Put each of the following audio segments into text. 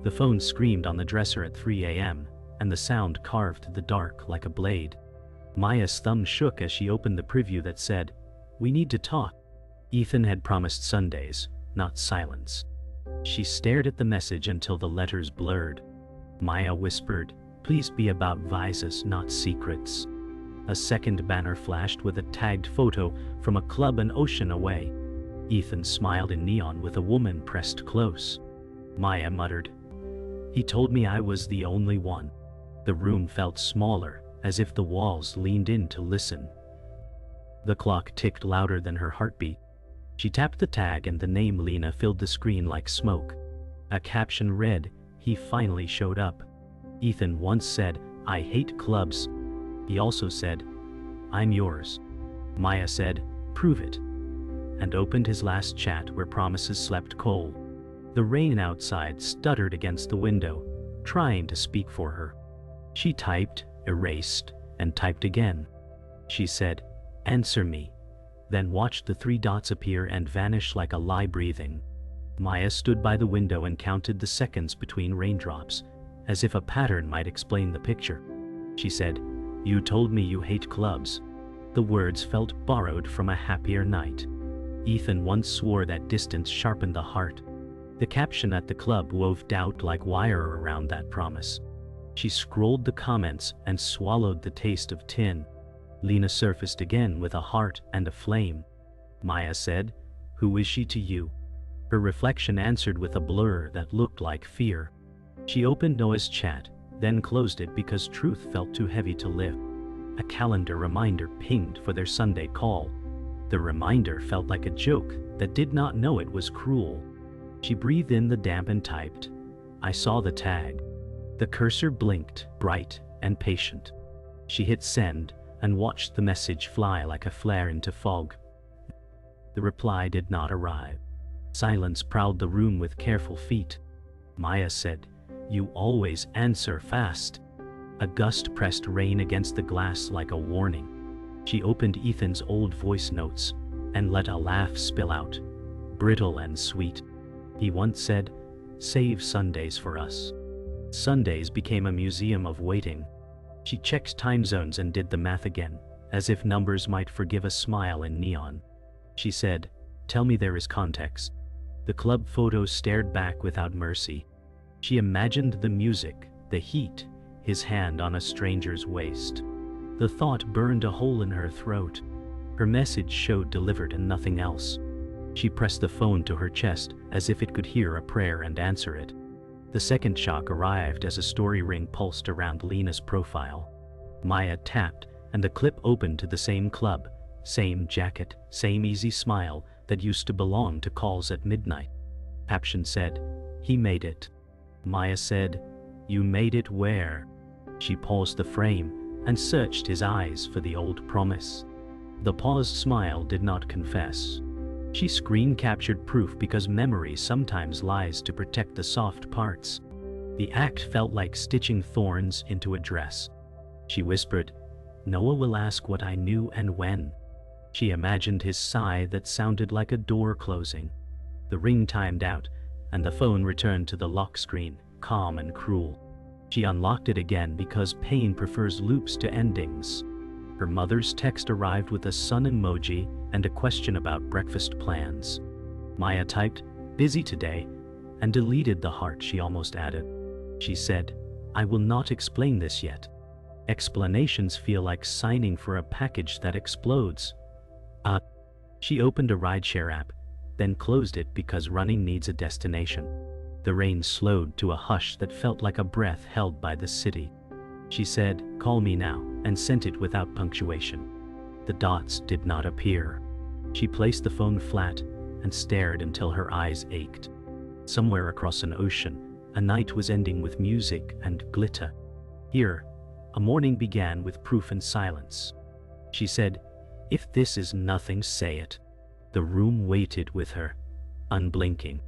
The phone screamed on the dresser at 3 a.m., and the sound carved the dark like a blade. Maya's thumb shook as she opened the preview that said, "We need to talk." Ethan had promised Sundays, not silence. She stared at the message until the letters blurred. Maya whispered, "Please be about visas, not secrets." A second banner flashed with a tagged photo from a club an ocean away. Ethan smiled in neon with a woman pressed close. Maya muttered, "He told me I was the only one." The room felt smaller, as if the walls leaned in to listen. The clock ticked louder than her heartbeat. She tapped the tag and the name Lena filled the screen like smoke. A caption read, "He finally showed up." Ethan once said, "I hate clubs." He also said, "I'm yours." Maya said, "Prove it," and opened his last chat where promises slept cold. The rain outside stuttered against the window, trying to speak for her. She typed, erased, and typed again. She said, "Answer me," then watched the 3 dots appear and vanish like a lie breathing. Maya stood by the window and counted the seconds between raindrops, as if a pattern might explain the picture. She said, "You told me you hate clubs." The words felt borrowed from a happier night. Ethan once swore that distance sharpened the heart. The caption at the club wove doubt like wire around that promise. She scrolled the comments and swallowed the taste of tin. Lena surfaced again with a heart and a flame. Maya said, "Who is she to you?" Her reflection answered with a blur that looked like fear. She opened Noah's chat, then closed it because truth felt too heavy to lift. A calendar reminder pinged for their Sunday call. The reminder felt like a joke that did not know it was cruel. She breathed in the damp and typed, "I saw the tag." The cursor blinked, bright and patient. She hit send and watched the message fly like a flare into fog. The reply did not arrive. Silence prowled the room with careful feet. Maya said, "You always answer fast." A gust pressed rain against the glass like a warning. She opened Ethan's old voice notes and let a laugh spill out, brittle and sweet. He once said, "Save Sundays for us." Sundays became a museum of waiting. She checked time zones and did the math again, as if numbers might forgive a smile in neon. She said, "Tell me there is context." The club photos stared back without mercy. She imagined the music, the heat, his hand on a stranger's waist. The thought burned a hole in her throat. Her message showed delivered and nothing else. She pressed the phone to her chest as if it could hear a prayer and answer it. The second shock arrived as a story ring pulsed around Lena's profile. Maya tapped, and the clip opened to the same club, same jacket, same easy smile that used to belong to calls at midnight. Caption said, "He made it." Maya said, "You made it where?" She paused the frame and searched his eyes for the old promise. The paused smile did not confess. She screen captured proof because memory sometimes lies to protect the soft parts. The act felt like stitching thorns into a dress. She whispered, "Noah will ask what I knew and when." She imagined his sigh that sounded like a door closing. The ring timed out, and the phone returned to the lock screen, calm and cruel. She unlocked it again because pain prefers loops to endings. Her mother's text arrived with a sun emoji and a question about breakfast plans. Maya typed, "Busy today," and deleted the heart she almost added. She said, "I will not explain this yet." Explanations feel like signing for a package that explodes. She opened a rideshare app, then closed it because running needs a destination. The rain slowed to a hush that felt like a breath held by the city. She said, "Call me now," and sent it without punctuation. The dots did not appear. She placed the phone flat and stared until her eyes ached. Somewhere across an ocean, a night was ending with music and glitter. Here, a morning began with proof and silence. She said, "If this is nothing, say it." The room waited with her, unblinking.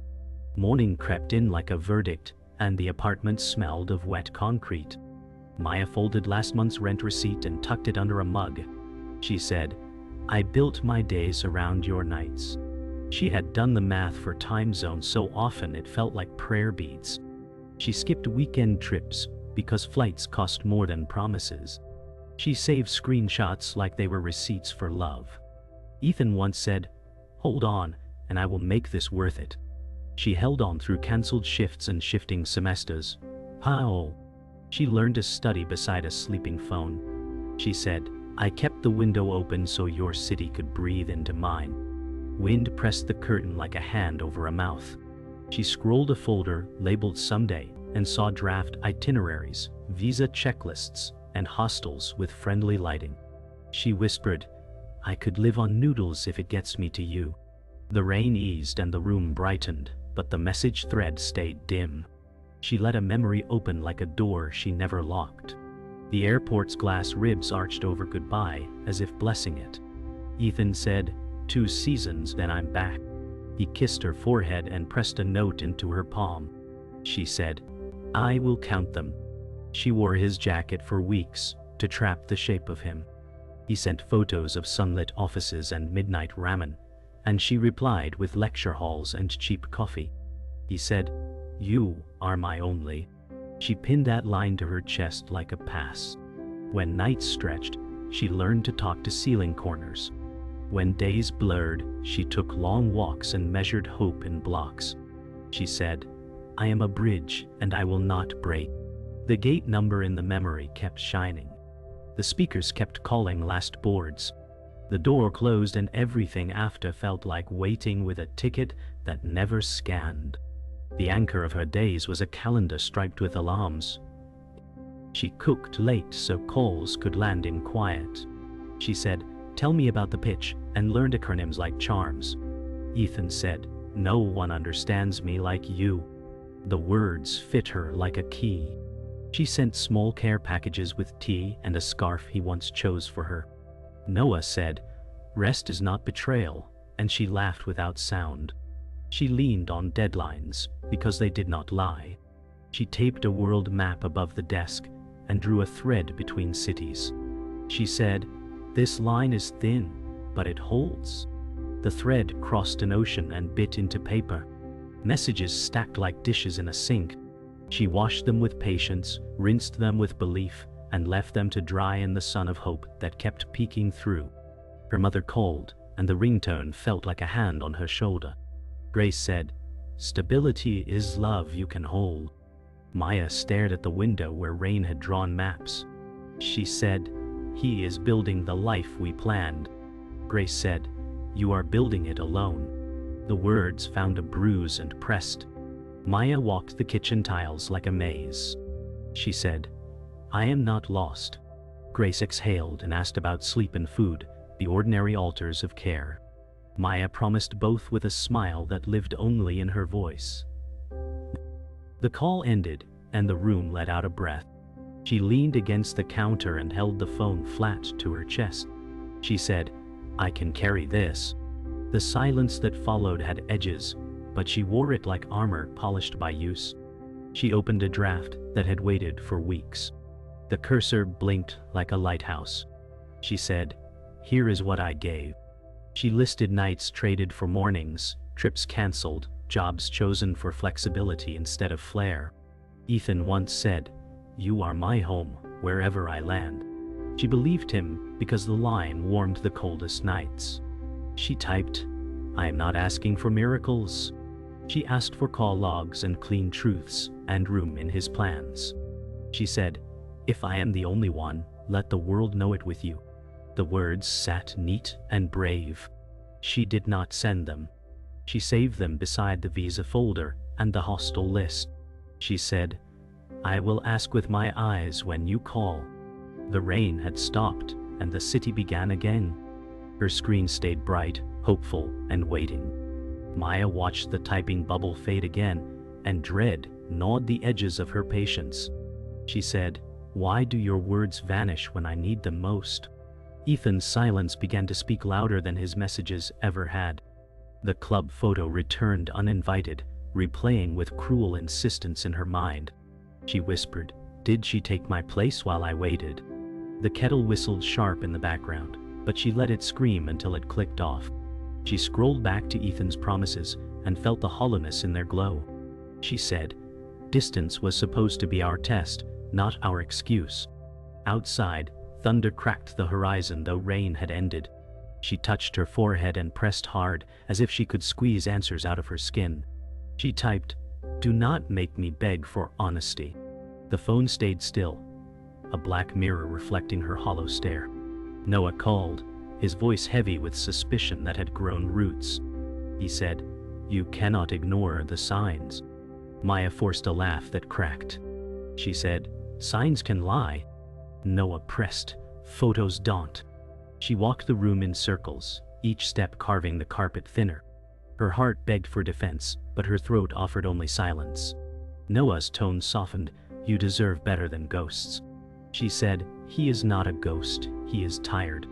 Morning crept in like a verdict, and the apartment smelled of wet concrete. Maya folded last month's rent receipt and tucked it under a mug. She said, "I built my days around your nights." She had done the math for time zones so often it felt like prayer beads. She skipped weekend trips because flights cost more than promises. She saved screenshots like they were receipts for love. Ethan once said, "Hold on, and I will make this worth it." She held on through cancelled shifts and shifting semesters. How? She learned to study beside a sleeping phone. She said, "I kept the window open so your city could breathe into mine." Wind pressed the curtain like a hand over a mouth. She scrolled a folder labeled Someday and saw draft itineraries, visa checklists, and hostels with friendly lighting. She whispered, "I could live on noodles if it gets me to you." The rain eased and the room brightened, but the message thread stayed dim. She let a memory open like a door she never locked. The airport's glass ribs arched over goodbye as if blessing it. Ethan said, "2 seasons, then I'm back." He kissed her forehead and pressed a note into her palm. She said, "I will count them." She wore his jacket for weeks to trap the shape of him. He sent photos of sunlit offices and midnight ramen, and she replied with lecture halls and cheap coffee. He said, "You are my only." She pinned that line to her chest like a pass. When nights stretched, she learned to talk to ceiling corners. When days blurred, she took long walks and measured hope in blocks. She said, "I am a bridge, and I will not break." The gate number in the memory kept shining. The speakers kept calling last boards. The door closed and everything after felt like waiting with a ticket that never scanned. The anchor of her days was a calendar striped with alarms. She cooked late so calls could land in quiet. She said, "Tell me about the pitch," and learned acronyms like charms. Ethan said, "No one understands me like you." The words fit her like a key. She sent small care packages with tea and a scarf he once chose for her. Noah said, "Rest is not betrayal," and she laughed without sound. She leaned on deadlines because they did not lie. She taped a world map above the desk and drew a thread between cities. She said, "This line is thin, but it holds." The thread crossed an ocean and bit into paper. Messages stacked like dishes in a sink. She washed them with patience, rinsed them with belief, and left them to dry in the sun of hope that kept peeking through. Her mother called, and the ringtone felt like a hand on her shoulder. Grace said, "Stability is love you can hold." Maya stared at the window where rain had drawn maps. She said, "He is building the life we planned." Grace said, "You are building it alone." The words found a bruise and pressed. Maya walked the kitchen tiles like a maze. She said, "I am not lost." Grace exhaled and asked about sleep and food, the ordinary altars of care. Maya promised both with a smile that lived only in her voice. The call ended, and the room let out a breath. She leaned against the counter and held the phone flat to her chest. She said, "I can carry this." The silence that followed had edges, but she wore it like armor polished by use. She opened a draft that had waited for weeks. The cursor blinked like a lighthouse. She said, "Here is what I gave." She listed nights traded for mornings, trips canceled, jobs chosen for flexibility instead of flair. Ethan once said, "You are my home, wherever I land." She believed him because the line warmed the coldest nights. She typed, "I am not asking for miracles." She asked for call logs and clean truths and room in his plans. She said, "If I am the only one, let the world know it with you." The words sat neat and brave. She did not send them. She saved them beside the visa folder and the hostel list. She said, "I will ask with my eyes when you call." The rain had stopped and the city began again. Her screen stayed bright, hopeful, and waiting. Maya watched the typing bubble fade again, and dread gnawed the edges of her patience. She said, "Why do your words vanish when I need them most?" Ethan's silence began to speak louder than his messages ever had. The club photo returned uninvited, replaying with cruel insistence in her mind. She whispered, "Did she take my place while I waited?" The kettle whistled sharp in the background, but she let it scream until it clicked off. She scrolled back to Ethan's promises and felt the hollowness in their glow. She said, Distance was supposed to be our test, not our excuse. Outside, thunder cracked the horizon though rain had ended. She touched her forehead and pressed hard, as if she could squeeze answers out of her skin. She typed, "Do not make me beg for honesty." The phone stayed still, a black mirror reflecting her hollow stare. Noah called, his voice heavy with suspicion that had grown roots. He said, "You cannot ignore the signs." Maya forced a laugh that cracked. She said, "Signs can lie." Noah pressed, "Photos don't." She walked the room in circles, each step carving the carpet thinner. Her heart begged for defense, but her throat offered only silence. Noah's tone softened, "You deserve better than ghosts." She said, "He is not a ghost, he is tired."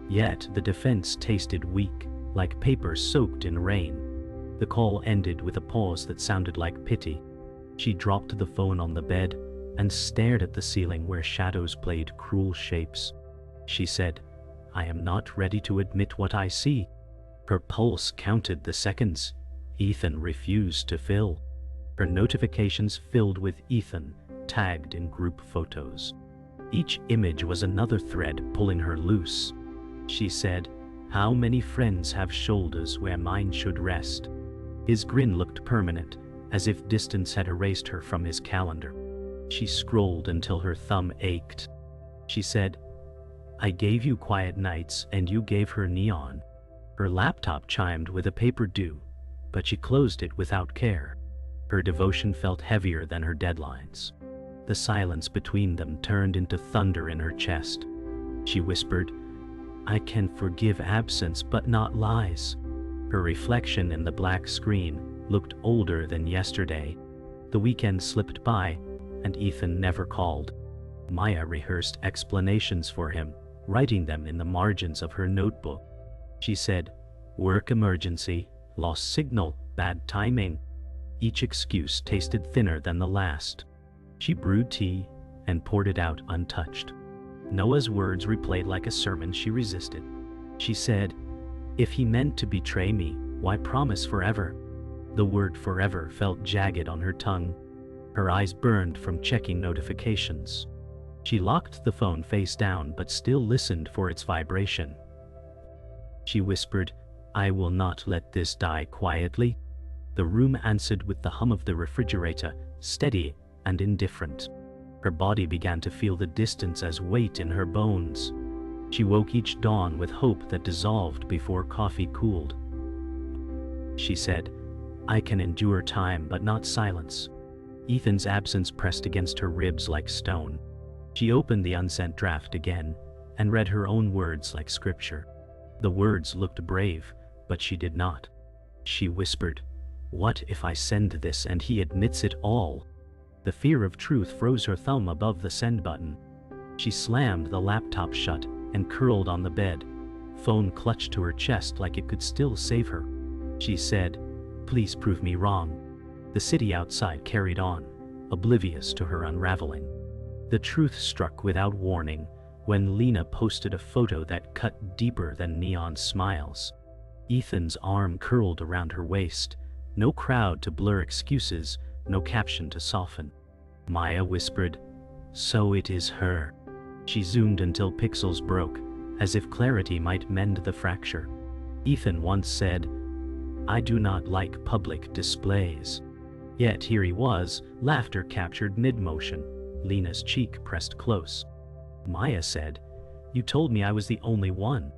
Yet the defense tasted weak, like paper soaked in rain. The call ended with a pause that sounded like pity. She dropped the phone on the bed and stared at the ceiling where shadows played cruel shapes. She said, "I am not ready to admit what I see." Her pulse counted the seconds. Ethan refused to fill. Her notifications filled with Ethan, tagged in group photos. Each image was another thread pulling her loose. She said, "How many friends have shoulders where mine should rest?" His grin looked permanent, as if distance had erased her from his calendar. She scrolled until her thumb ached. She said, "I gave you quiet nights and you gave her neon." Her laptop chimed with a paper due, but she closed it without care. Her devotion felt heavier than her deadlines. The silence between them turned into thunder in her chest. She whispered, "I can forgive absence but not lies." Her reflection in the black screen looked older than yesterday. The weekend slipped by, and Ethan never called. Maya rehearsed explanations for him, writing them in the margins of her notebook. She said, "Work emergency, lost signal, bad timing." Each excuse tasted thinner than the last. She brewed tea and poured it out untouched. Noah's words replayed like a sermon she resisted. She said, "If he meant to betray me, why promise forever?" The word forever felt jagged on her tongue. Her eyes burned from checking notifications. She locked the phone face down but still listened for its vibration. She whispered, "I will not let this die quietly." The room answered with the hum of the refrigerator, steady and indifferent. Her body began to feel the distance as weight in her bones. She woke each dawn with hope that dissolved before coffee cooled. She said, "I can endure time but not silence." Ethan's absence pressed against her ribs like stone. She opened the unsent draft again and read her own words like scripture. The words looked brave, but she did not. She whispered, "What if I send this and he admits it all?" The fear of truth froze her thumb above the send button. She slammed the laptop shut and curled on the bed. Phone clutched to her chest like it could still save her. She said, "Please prove me wrong." The city outside carried on, oblivious to her unraveling. The truth struck without warning when Lena posted a photo that cut deeper than neon smiles. Ethan's arm curled around her waist, no crowd to blur excuses, no caption to soften. Maya whispered, "So it is her." She zoomed until pixels broke, as if clarity might mend the fracture. Ethan once said, "I do not like public displays." Yet here he was, laughter captured mid-motion, Lena's cheek pressed close. Maya said, "You told me I was the only one."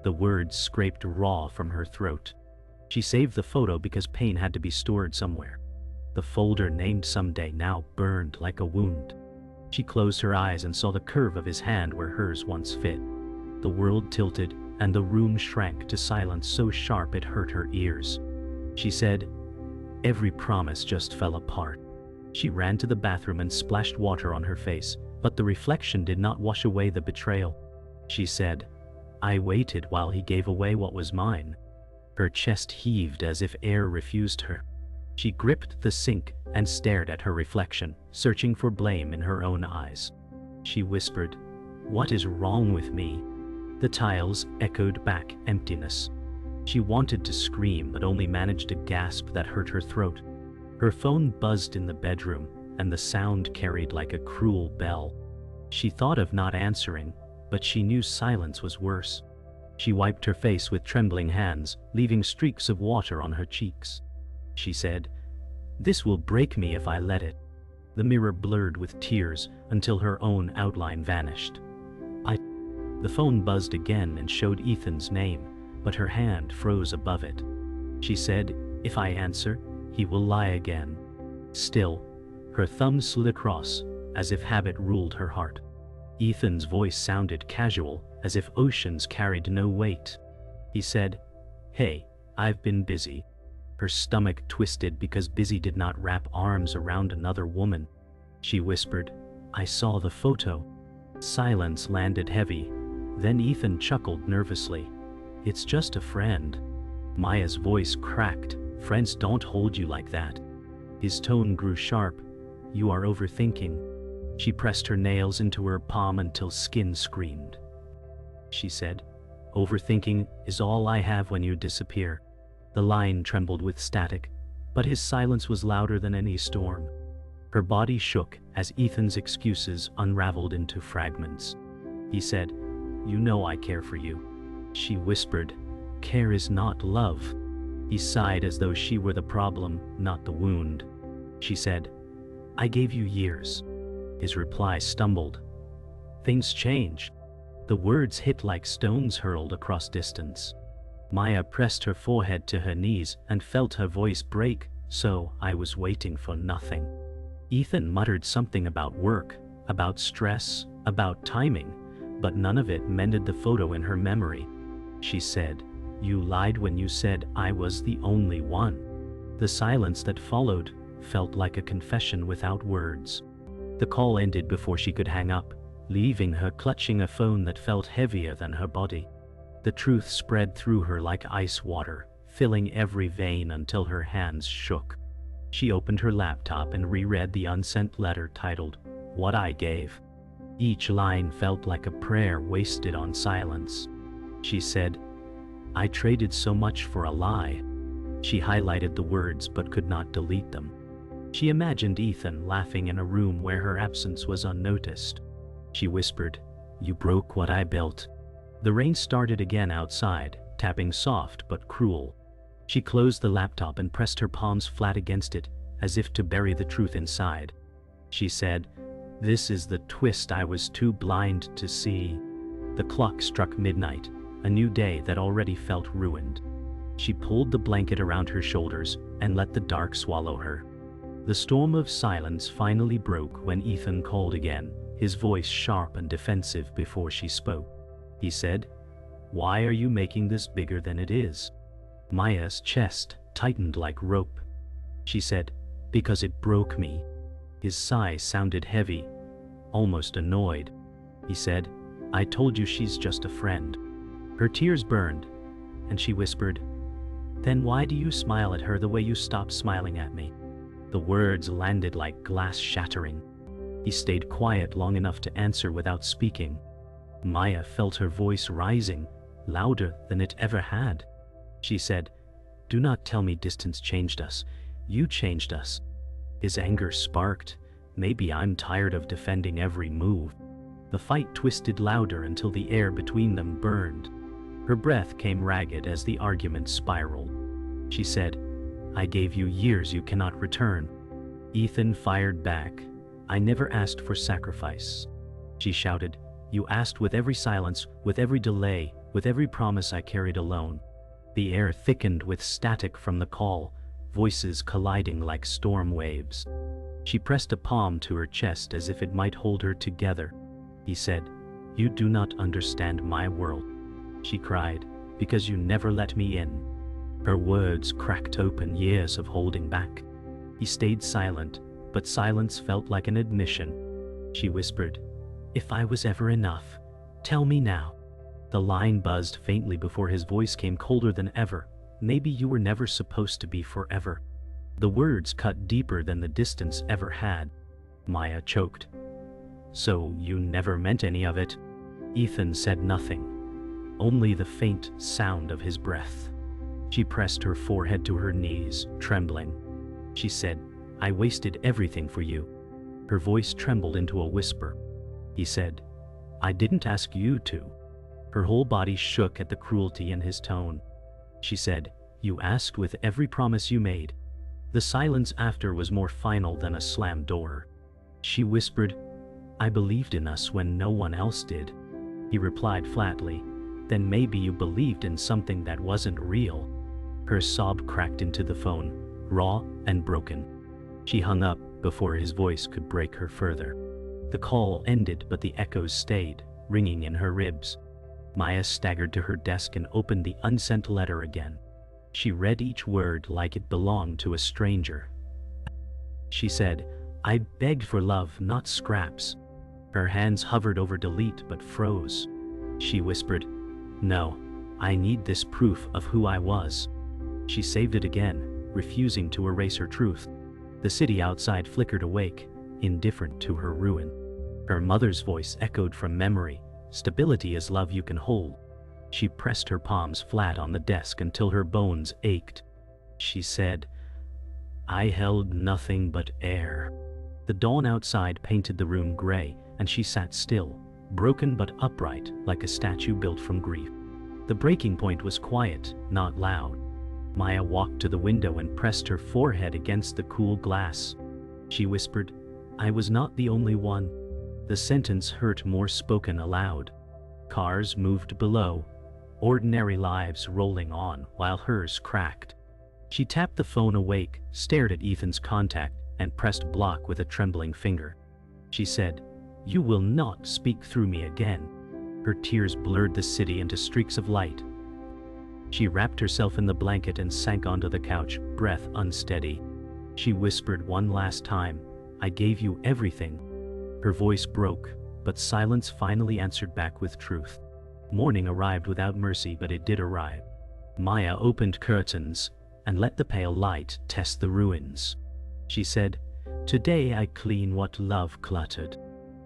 The words scraped raw from her throat. She saved the photo because pain had to be stored somewhere. The folder named Someday now burned like a wound. She closed her eyes and saw the curve of his hand where hers once fit. The world tilted, and the room shrank to silence so sharp it hurt her ears. She said, "Every promise just fell apart." She ran to the bathroom and splashed water on her face, but the reflection did not wash away the betrayal. She said, "I waited while he gave away what was mine." Her chest heaved as if air refused her. She gripped the sink and stared at her reflection, searching for blame in her own eyes. She whispered, "What is wrong with me?" The tiles echoed back emptiness. She wanted to scream but only managed a gasp that hurt her throat. Her phone buzzed in the bedroom, and the sound carried like a cruel bell. She thought of not answering, but she knew silence was worse. She wiped her face with trembling hands, leaving streaks of water on her cheeks. She said, "This will break me if I let it." The mirror blurred with tears until her own outline vanished. The phone buzzed again and showed Ethan's name, but her hand froze above it. She said, "If I answer, he will lie again." Still, her thumb slid across, as if habit ruled her heart. Ethan's voice sounded casual, as if oceans carried no weight. He said, "Hey, I've been busy." Her stomach twisted because busy did not wrap arms around another woman. She whispered, "I saw the photo." Silence landed heavy. Then Ethan chuckled nervously. "It's just a friend." Maya's voice cracked. "Friends don't hold you like that." His tone grew sharp. "You are overthinking." She pressed her nails into her palm until skin screamed. She said, "Overthinking is all I have when you disappear." The line trembled with static, but his silence was louder than any storm. Her body shook as Ethan's excuses unraveled into fragments. He said, "You know I care for you." She whispered, "Care is not love." He sighed as though she were the problem, not the wound. She said, "I gave you years." His reply stumbled. "Things change." The words hit like stones hurled across distance. Maya pressed her forehead to her knees and felt her voice break. "So, I was waiting for nothing." Ethan muttered something about work, about stress, about timing, but none of it mended the photo in her memory. She said, "You lied when you said I was the only one." The silence that followed felt like a confession without words. The call ended before she could hang up, leaving her clutching a phone that felt heavier than her body. The truth spread through her like ice water, filling every vein until her hands shook. She opened her laptop and reread the unsent letter titled, "What I Gave." Each line felt like a prayer wasted on silence. She said, "I traded so much for a lie." She highlighted the words but could not delete them. She imagined Ethan laughing in a room where her absence was unnoticed. She whispered, "You broke what I built." The rain started again outside, tapping soft but cruel. She closed the laptop and pressed her palms flat against it, as if to bury the truth inside. She said, "This is the twist I was too blind to see." The clock struck midnight, a new day that already felt ruined. She pulled the blanket around her shoulders and let the dark swallow her. The storm of silence finally broke when Ethan called again, his voice sharp and defensive before she spoke. He said, "Why are you making this bigger than it is?" Maya's chest tightened like rope. She said, "Because it broke me." His sigh sounded heavy, almost annoyed. He said, "I told you she's just a friend." Her tears burned, and she whispered, "Then why do you smile at her the way you stopped smiling at me?" The words landed like glass shattering. He stayed quiet long enough to answer without speaking. Maya felt her voice rising, louder than it ever had. She said, "Do not tell me distance changed us. You changed us." His anger sparked. "Maybe I'm tired of defending every move." The fight twisted louder until the air between them burned. Her breath came ragged as the argument spiraled. She said, "I gave you years you cannot return." Ethan fired back, "I never asked for sacrifice." She shouted, "You asked with every silence, with every delay, with every promise I carried alone." The air thickened with static from the call, voices colliding like storm waves. She pressed a palm to her chest as if it might hold her together. He said, "You do not understand my world." She cried, "Because you never let me in." Her words cracked open years of holding back. He stayed silent, but silence felt like an admission. She whispered, "If I was ever enough, tell me now." The line buzzed faintly before his voice came colder than ever. "Maybe you were never supposed to be forever." The words cut deeper than the distance ever had. Maya choked. "So you never meant any of it?" Ethan said nothing, only the faint sound of his breath. She pressed her forehead to her knees, trembling. She said, "I wasted everything for you. Her voice trembled into a whisper. He said, "I didn't ask you to." Her whole body shook at the cruelty in his tone. She said, "You asked with every promise you made." The silence after was more final than a slammed door. She whispered, "I believed in us when no one else did." He replied flatly, "Then maybe you believed in something that wasn't real." Her sob cracked into the phone, raw and broken. She hung up before his voice could break her further. The call ended, but the echoes stayed, ringing in her ribs. Maya staggered to her desk and opened the unsent letter again. She read each word like it belonged to a stranger. She said, "I begged for love, not scraps." Her hands hovered over delete but froze. She whispered, "No, I need this proof of who I was." She saved it again, refusing to erase her truth. The city outside flickered awake, indifferent to her ruin. Her mother's voice echoed from memory, "Stability is love you can hold." She pressed her palms flat on the desk until her bones ached. She said, "I held nothing but air." The dawn outside painted the room gray, and she sat still, broken but upright, like a statue built from grief. The breaking point was quiet, not loud. Maya walked to the window and pressed her forehead against the cool glass. She whispered, "I was not the only one." The sentence hurt more spoken aloud. Cars moved below, ordinary lives rolling on while hers cracked. She tapped the phone awake, stared at Ethan's contact, and pressed block with a trembling finger. She said, "You will not speak through me again." Her tears blurred the city into streaks of light. She wrapped herself in the blanket and sank onto the couch, breath unsteady. She whispered one last time, "I gave you everything." Her voice broke, but silence finally answered back with truth. Morning arrived without mercy, but it did arrive. Maya opened curtains and let the pale light test the ruins. She said, "Today I clean what love cluttered."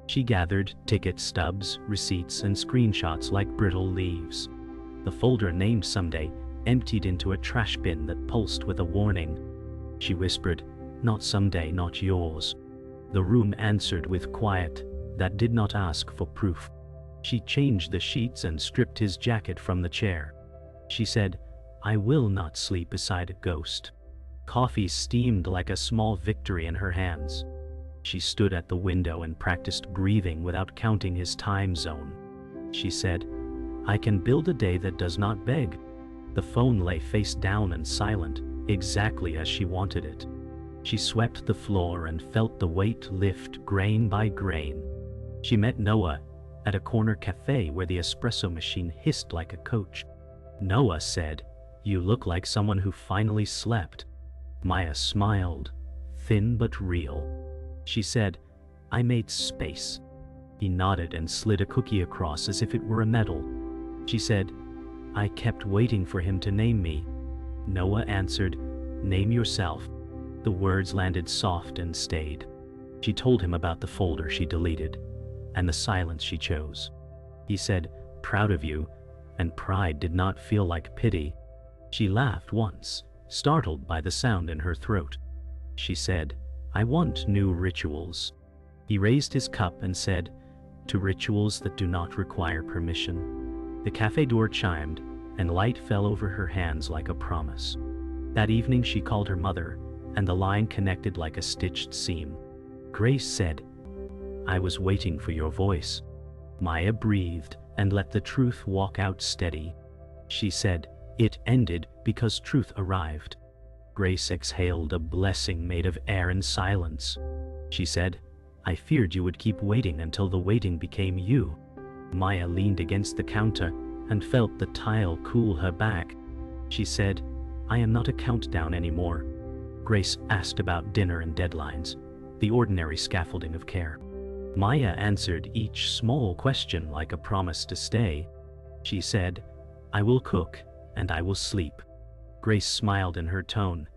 She gathered ticket stubs, receipts, and screenshots like brittle leaves. The folder named Someday emptied into a trash bin that pulsed with a warning. She whispered, "Not someday, not yours." The room answered with quiet that did not ask for proof. She changed the sheets and stripped his jacket from the chair. She said, "I will not sleep beside a ghost." Coffee steamed like a small victory in her hands. She stood at the window and practiced breathing without counting his time zone. She said, "I can build a day that does not beg." The phone lay face down and silent, exactly as she wanted it. She swept the floor and felt the weight lift grain by grain. She met Noah at a corner cafe where the espresso machine hissed like a coach. Noah said, "You look like someone who finally slept." Maya smiled, thin but real. She said, "I made space." He nodded and slid a cookie across as if it were a medal. She said, "I kept waiting for him to name me." Noah answered, "Name yourself." The words landed soft and stayed. She told him about the folder she deleted, and the silence she chose. He said, "Proud of you," and pride did not feel like pity. She laughed once, startled by the sound in her throat. She said, "I want new rituals." He raised his cup and said, "To rituals that do not require permission." The cafe door chimed, and light fell over her hands like a promise. That evening she called her mother, and the line connected like a stitched seam. Grace said, "I was waiting for your voice." Maya breathed and let the truth walk out steady. She said, "It ended because truth arrived." Grace exhaled a blessing made of air and silence. She said, "I feared you would keep waiting until the waiting became you." Maya leaned against the counter and felt the tile cool her back. She said, "I am not a countdown anymore." Grace asked about dinner and deadlines, the ordinary scaffolding of care. Maya answered each small question like a promise to stay. She said, "I will cook, and I will sleep." Grace smiled in her tone.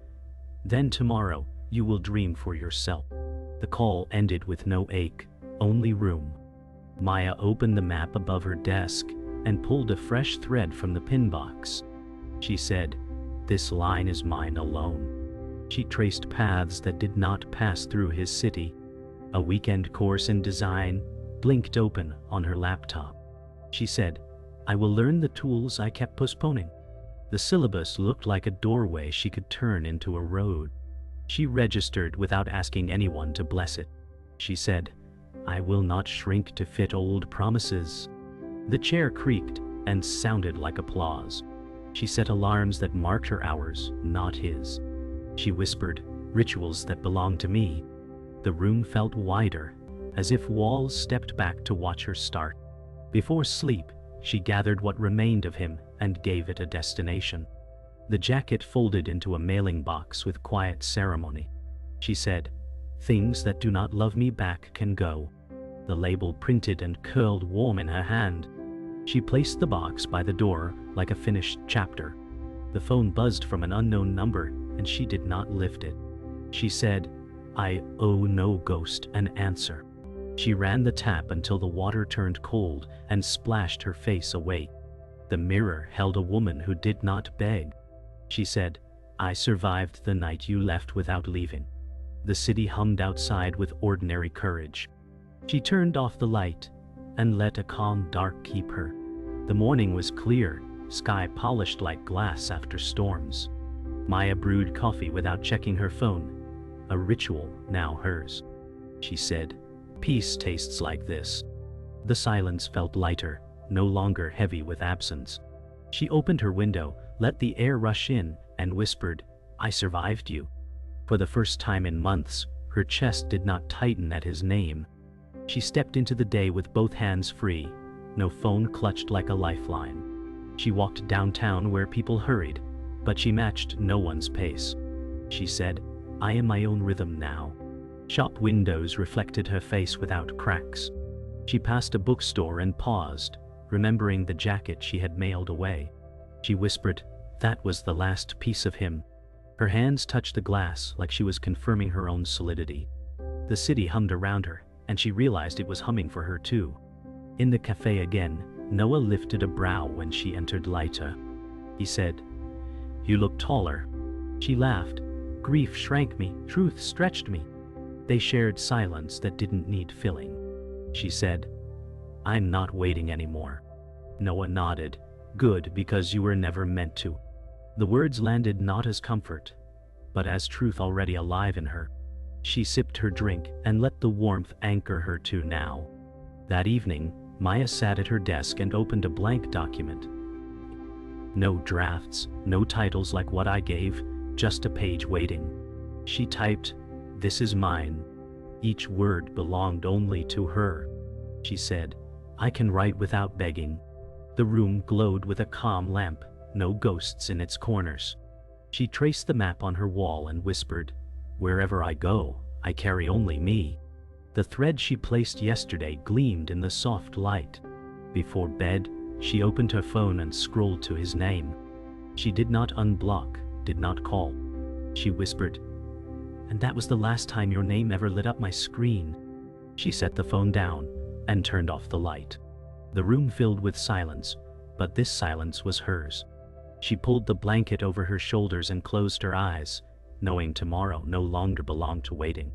"Then tomorrow, you will dream for yourself." The call ended with no ache, only room. Maya opened the map above her desk and pulled a fresh thread from the pin box. She said, "This line is mine alone." She traced paths that did not pass through his city. A weekend course in design blinked open on her laptop. She said, I will learn the tools I kept postponing. The syllabus looked like a doorway she could turn into a road. She registered without asking anyone to bless it. She said, I will not shrink to fit old promises. The chair creaked and sounded like applause. She set alarms that marked her hours, not his. She whispered, rituals that belong to me. The room felt wider, as if walls stepped back to watch her start. Before sleep, she gathered what remained of him and gave it a destination. The jacket folded into a mailing box with quiet ceremony. She said, things that do not love me back can go. The label printed and curled warm in her hand. She placed the box by the door like a finished chapter. The phone buzzed from an unknown number, and she did not lift it. She said, I owe no ghost an answer. She ran the tap until the water turned cold and splashed her face awake. The mirror held a woman who did not beg. She said, I survived the night you left without leaving. The city hummed outside with ordinary courage. She turned off the light and let a calm dark keep her. The morning was clear, sky polished like glass after storms. Maya brewed coffee without checking her phone, a ritual now hers. She said, peace tastes like this. The silence felt lighter, no longer heavy with absence. She opened her window, let the air rush in, and whispered, I survived you. For the first time in months, her chest did not tighten at his name. She stepped into the day with both hands free, no phone clutched like a lifeline. She walked downtown where people hurried, but she matched no one's pace. She said, I am my own rhythm now. Shop windows reflected her face without cracks. She passed a bookstore and paused, remembering the jacket she had mailed away. She whispered, that was the last piece of him. Her hands touched the glass like she was confirming her own solidity. The city hummed around her, and she realized it was humming for her too. In the cafe again, Noah lifted a brow when she entered Lita. He said, you look taller. She laughed. Grief shrank me, truth stretched me. They shared silence that didn't need filling. She said, I'm not waiting anymore. Noah nodded. Good, because you were never meant to. The words landed not as comfort, but as truth already alive in her. She sipped her drink and let the warmth anchor her to now. That evening, Maya sat at her desk and opened a blank document. No drafts, no titles like what I gave, just a page waiting. She typed, this is mine. Each word belonged only to her. She said, I can write without begging. The room glowed with a calm lamp, no ghosts in its corners. She traced the map on her wall and whispered, wherever I go, I carry only me. The thread she placed yesterday gleamed in the soft light. Before bed, she opened her phone and scrolled to his name. She did not unblock, did not call. She whispered, and that was the last time your name ever lit up my screen. She set the phone down and turned off the light. The room filled with silence, but this silence was hers. She pulled the blanket over her shoulders and closed her eyes, knowing tomorrow no longer belonged to waiting.